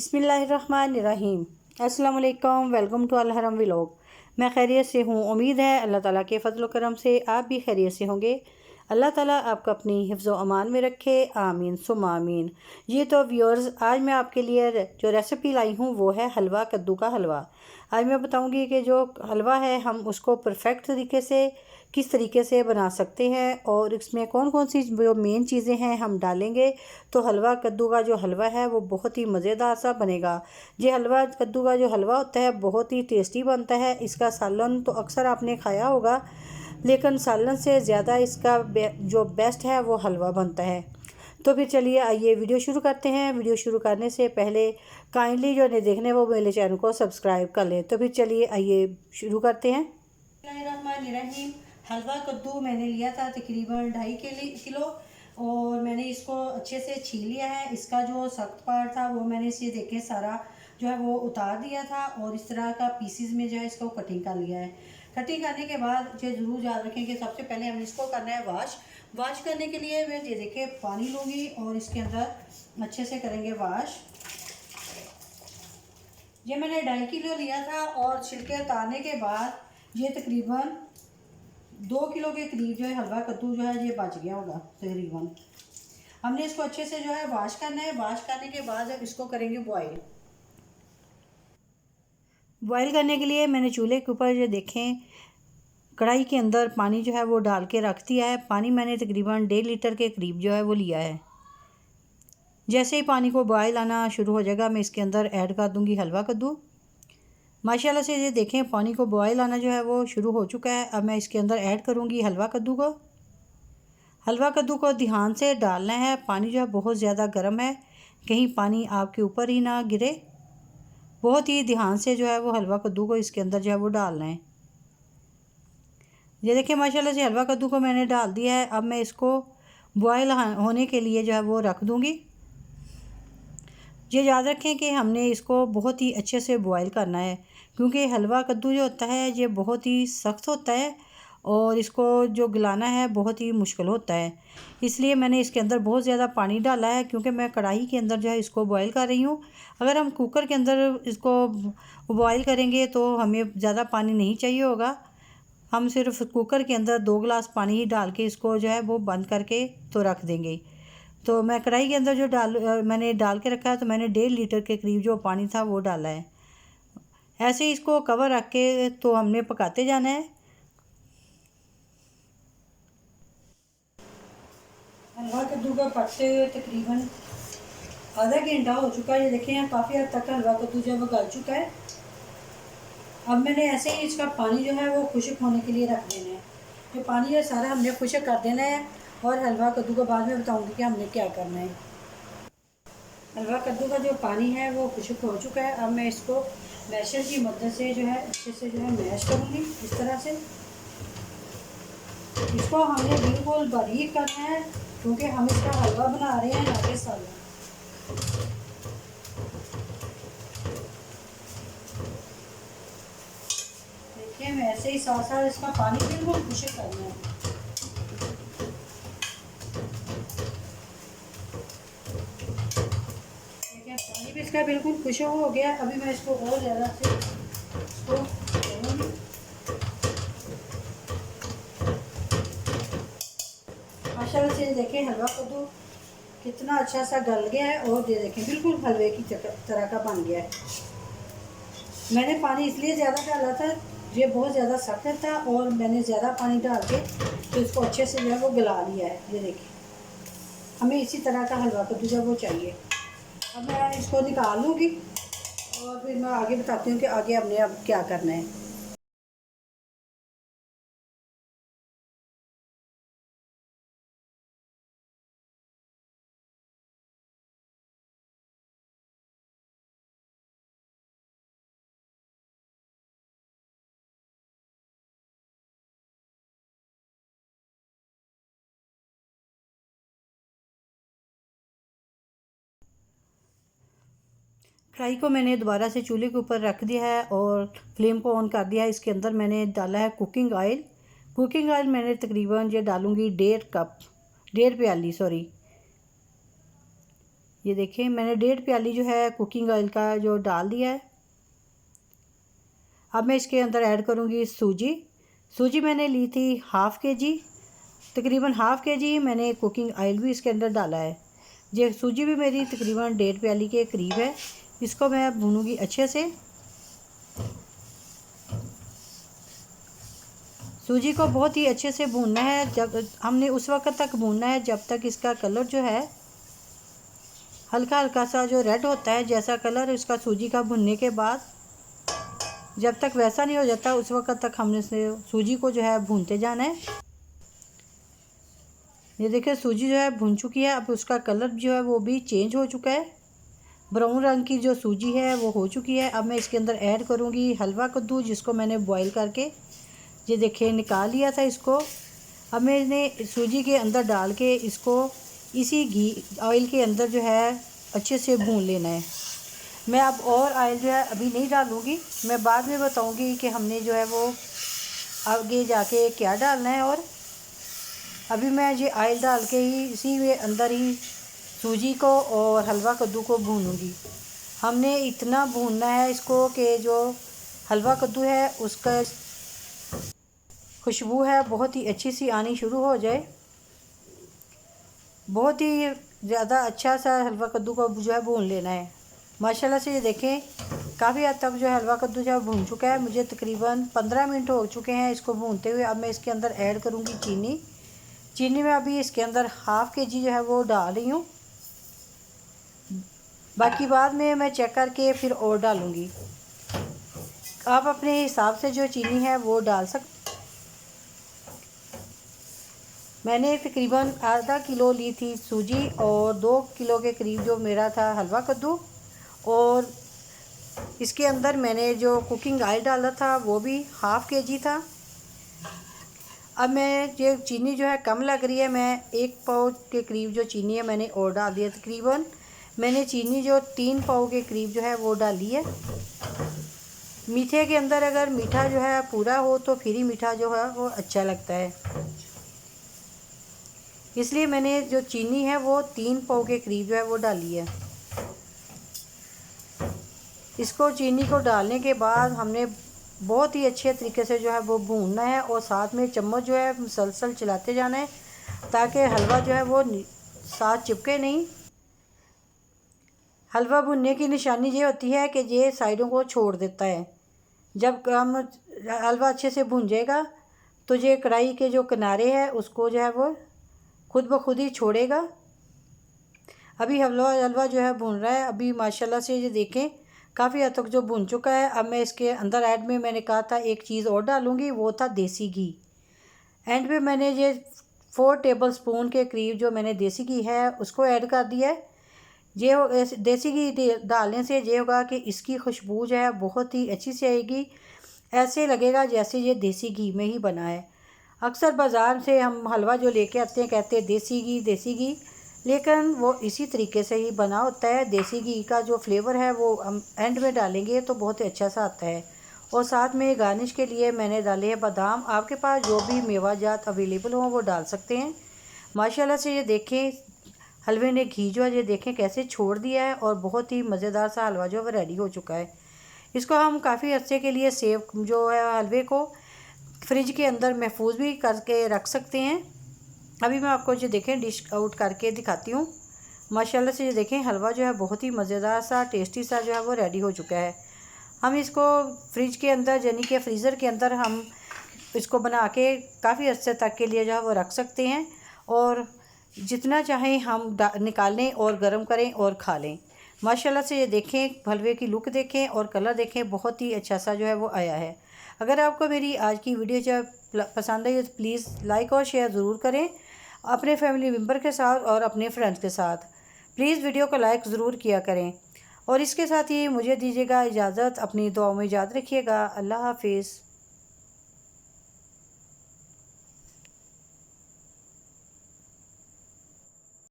बिस्मिल्लाहिर्रहमानिर्रहीम। अस्सलाम वालेकुम, वेलकम टू अलहरम व्लॉग। मैं खैरियत से हूँ। उम्मीद है अल्लाह ताला के फ़ज़ल व करम से आप भी खैरियत से होंगे। अल्लाह ताला आपको अपनी हिफ्ज़ व अमान में रखे, आमीन सुम्मा आमीन। ये तो व्यूअर्स, आज मैं आपके लिए जो रेसिपी लाई हूँ वो है हलवा कद्दू का हलवा। आज मैं बताऊँगी कि जो हलवा है हम उसको परफेक्ट तरीके से किस तरीके से बना सकते हैं और इसमें कौन कौन सी जो मेन चीज़ें हैं हम डालेंगे तो हलवा कद्दू का जो हलवा है वो बहुत ही मज़ेदार सा बनेगा। ये हलवा कद्दू का जो हलवा होता है बहुत ही टेस्टी बनता है। इसका सालन तो अक्सर आपने खाया होगा, लेकिन सालन से ज़्यादा इसका जो बेस्ट है वो हलवा बनता है। तो फिर चलिए आइए वीडियो शुरू करते हैं। वीडियो शुरू करने से पहले काइंडली जो नहीं देखने वो मेरे चैनल को सब्सक्राइब कर लें। तो फिर चलिए आइए शुरू करते हैं। बिस्मिल्लाहिर्रहमानिर्रहीम। हलवा कद्दू मैंने लिया था तकरीबन 2.5 किलो और मैंने इसको अच्छे से छील लिया है। इसका जो सख्त पार्ट था वो मैंने इसे देखे सारा जो है वो उतार दिया था और इस तरह का पीसीज में जो है इसको कटिंग कर लिया है। कटिंग करने के बाद ये ज़रूर याद रखें कि सबसे पहले हम इसको करना है वाश करने के लिए मैं ये देखिए पानी लूँगी और इसके अंदर अच्छे से करेंगे वाश। ये मैंने 2.5 किलो लिया था और छिलके उतारने के बाद ये तकरीबन 2 किलो के करीब जो है हलवा कद्दू जो है ये बच गया होगा तकरीबन। हमने इसको अच्छे से जो है वाश करना है। वाश करने के बाद अब इसको करेंगे बॉईल। बॉईल करने के लिए मैंने चूल्हे के ऊपर जो देखें कढ़ाई के अंदर पानी जो है वो डाल के रख दिया है। पानी मैंने तकरीबन 1.5 लीटर के करीब जो है वो लिया है। जैसे ही पानी को बॉयल आना शुरू हो जाएगा मैं इसके अंदर ऐड कर दूँगी हलवा कद्दू। माशाल्लाह से ये देखें पानी को बॉयल आना जो है वो शुरू हो चुका है। अब मैं इसके अंदर ऐड करूँगी हलवा कद्दू को। हलवा कद्दू को ध्यान से डालना है। पानी जो है बहुत ज़्यादा गर्म है, कहीं पानी आपके ऊपर ही ना गिरे। बहुत ही ध्यान से जो है वो हलवा कद्दू को इसके अंदर जो है वो डालना है। ये देखिए माशाल्लाह से हलवा कद्दू को मैंने डाल दिया है। अब मैं इसको बॉयल होने के लिए जो है वो रख दूँगी। ये याद रखें कि हमने इसको बहुत ही अच्छे से बॉयल करना है क्योंकि हलवा कद्दू जो होता है ये बहुत ही सख्त होता है और इसको जो गलाना है बहुत ही मुश्किल होता है। इसलिए मैंने इसके अंदर बहुत ज़्यादा पानी डाला है क्योंकि मैं कढ़ाई के अंदर जो है इसको बॉयल कर रही हूँ। अगर हम कुकर के अंदर इसको बॉयल करेंगे तो हमें ज़्यादा पानी नहीं चाहिए होगा। हम सिर्फ कुकर के अंदर 2 गिलास पानी ही डाल के इसको जो है वो बंद करके तो रख देंगे। तो मैं कढ़ाई के अंदर जो मैंने डाल के रखा है तो मैंने 1.5 लीटर के करीब जो पानी था वो डाला है। ऐसे ही इसको कवर रख के तो हमने पकाते जाना है। हलवा कद्दू का पकते हुए तकरीबन आधा घंटा हो चुका है। ये देखें काफ़ी हद तक हलवा कद्दू जो है वो गल चुका है। अब मैंने ऐसे ही इसका पानी जो है वो खुश्क होने के लिए रख देना है। तो पानी है सारा हमने खुश्क कर देना है और हलवा कद्दू को बाद में बताऊँगी कि हमने क्या करना है। हलवा कद्दू का जो पानी है वो खुश्क हो चुका है। अब मैं इसको मैशर की मदद से जो है अच्छे से जो है मैश करूँगी इस तरह से। इसको हमने बिल्कुल बारीक करना है क्योंकि हम इसका हलवा बना रहे हैं ना कि सालन। देखिए मैं ऐसे ही साथ साथ इसका पानी बिल्कुल खुश्क करना है। देखिए पानी भी इसका बिल्कुल खुश्क हो गया। अभी मैं इसको और ज़्यादा से इसको करूँगी। माशाल्लाह से देखें हलवा कद्दू कितना अच्छा सा गल गया है और ये देखें बिल्कुल हलवे की तरह का बन गया है। मैंने पानी इसलिए ज़्यादा डाला था, ये बहुत ज़्यादा सख्त था और मैंने ज़्यादा पानी डाल के तो इसको अच्छे से जो है वो गला लिया है। ये देखिए हमें इसी तरह का हलवा कद्दू जो वो चाहिए। अब मैं इसको निकाल लूँगी और फिर मैं आगे बताती हूँ कि आगे हमने अब क्या करना है। कढ़ाई को मैंने दोबारा से चूल्हे के ऊपर रख दिया है और फ्लेम को ऑन कर दिया है। इसके अंदर मैंने डाला है कुकिंग ऑयल। कुकिंग ऑयल मैंने तकरीबन ये डालूँगी 1.5 कप, 1.5 प्याली सॉरी। ये देखें मैंने 1.5 प्याली जो है कुकिंग ऑयल का जो डाल दिया है। अब मैं इसके अंदर ऐड करूँगी सूजी मैंने ली थी ½ kg, तकरीबन ½ kg मैंने कुकिंग ऑयल भी इसके अंदर डाला है। ये सूजी भी मेरी तकरीबन 1.5 प्याली के करीब है। इसको मैं भूनूंगी अच्छे से। सूजी को बहुत ही अच्छे से भूनना है, जब हमने उस वक्त तक भूनना है जब तक इसका कलर जो है हल्का हल्का सा जो रेड होता है, जैसा कलर इसका सूजी का भुनने के बाद जब तक वैसा नहीं हो जाता उस वक्त तक हमने सूजी को जो है भूनते जाना है। ये देखिए सूजी जो है भुन चुकी है। अब उसका कलर जो है वो भी चेंज हो चुका है, ब्राउन रंग की जो सूजी है वो हो चुकी है। अब मैं इसके अंदर ऐड करूँगी हलवा कद्दू, जिसको मैंने बॉईल करके ये देखिए निकाल लिया था इसको। अब मैंने सूजी के अंदर डाल के इसको इसी घी ऑयल के अंदर जो है अच्छे से भून लेना है। मैं अब और ऑयल जो है अभी नहीं डालूँगी, मैं बाद में बताऊँगी कि हमने जो है वो आगे जाके क्या डालना है। और अभी मैं ये ऑयल डाल के ही इसी में अंदर ही सूजी को और हलवा कद्दू को भूनूँगी। हमने इतना भूनना है इसको कि जो हलवा कद्दू है उसका खुशबू है बहुत ही अच्छी सी आनी शुरू हो जाए। बहुत ही ज़्यादा अच्छा सा हलवा कद्दू को जो है भून लेना है। माशाल्लाह से ये देखें काफ़ी हद तक जो है हलवा कद्दू जो है भून चुका है। मुझे तकरीबन 15 मिनट हो चुके हैं इसको भूनते हुए। अब मैं इसके अंदर ऐड करूँगी चीनी में अभी इसके अंदर ½ kg जो है वो डाल रही हूँ। बाकी बाद में मैं चेक करके फिर और डालूँगी। आप अपने हिसाब से जो चीनी है वो डाल सकते। मैंने तकरीबन ½ किलो ली थी सूजी और 2 किलो के करीब जो मेरा था हलवा कद्दू, और इसके अंदर मैंने जो कुकिंग ऑयल डाला था वो भी ½ kg था। अब मैं ये चीनी जो है कम लग रही है, मैं 1 पाव के करीब जो चीनी है मैंने और डाल दिया। तकरीबन मैंने चीनी जो 3 पाव के करीब जो है वो डाली है। मीठे के अंदर अगर मीठा जो है पूरा हो तो फिर ही मीठा जो है वो अच्छा लगता है, इसलिए मैंने जो चीनी है वो 3 पाव के करीब जो है वो डाली है। इसको चीनी को डालने के बाद हमने बहुत ही अच्छे तरीके से जो है वो भूनना है और साथ में चम्मच जो है मुसलसल चलाते जाना है ताकि हलवा जो है वो साथ चिपके नहीं। हलवा भुनने की निशानी ये होती है कि ये साइडों को छोड़ देता है। जब हम हलवा अच्छे से भुन जाएगा तो ये कढ़ाई के जो किनारे हैं उसको जो है वो खुद ब खुद ही छोड़ेगा। अभी हलवा जो है भुन रहा है। अभी माशाल्लाह से ये देखें काफ़ी हद तक जो भुन चुका है। अब मैं इसके अंदर ऐड में मैंने कहा था एक चीज़ और डालूँगी, वो था देसी घी। एंड पे मैंने ये 4 टेबल स्पून के करीब जो मैंने देसी घी है उसको ऐड कर दिया है। ये देसी घी डालने से ये होगा कि इसकी खुशबू जो है बहुत ही अच्छी से आएगी, ऐसे लगेगा जैसे ये देसी घी में ही बना है। अक्सर बाज़ार से हम हलवा जो लेके आते हैं कहते हैं देसी घी, लेकिन वो इसी तरीके से ही बना होता है। देसी घी का जो फ्लेवर है वो हम एंड में डालेंगे तो बहुत ही अच्छा सा आता है। और साथ में गार्निश के लिए मैंने डाले हैं बादाम। आपके पास जो भी मेवा जात अवेलेबल हो वो डाल सकते हैं। माशाल्लाह से ये देखें हलवे ने घी जो है ये देखें कैसे छोड़ दिया है और बहुत ही मज़ेदार सा हलवा जो है रेडी हो चुका है। इसको हम काफ़ी अरसे के लिए सेव जो है हलवे को फ्रिज के अंदर महफूज भी करके रख सकते हैं। अभी मैं आपको जो देखें डिश आउट करके दिखाती हूँ। माशाल्लाह से ये देखें हलवा जो है बहुत ही मज़ेदार सा टेस्टी सा जो है वो रेडी हो चुका है। हम इसको फ्रिज के अंदर यानी कि फ्रीज़र के अंदर हम इसको बना के काफ़ी अरसे तक के लिए जो है वो रख सकते हैं और जितना चाहें हम निकाल लें और गर्म करें और खा लें। माशाल्लाह से ये देखें हलवे की लुक देखें और कलर देखें बहुत ही अच्छा सा जो है वो आया है। अगर आपको मेरी आज की वीडियो जो पसंद आई तो प्लीज़ लाइक और शेयर ज़रूर करें अपने फैमिली मेम्बर के साथ और अपने फ्रेंड्स के साथ। प्लीज़ वीडियो को लाइक ज़रूर किया करें और इसके साथ ही मुझे दीजिएगा इजाज़त। अपनी दुआओं में याद रखिएगा। अल्लाह हाफिज़।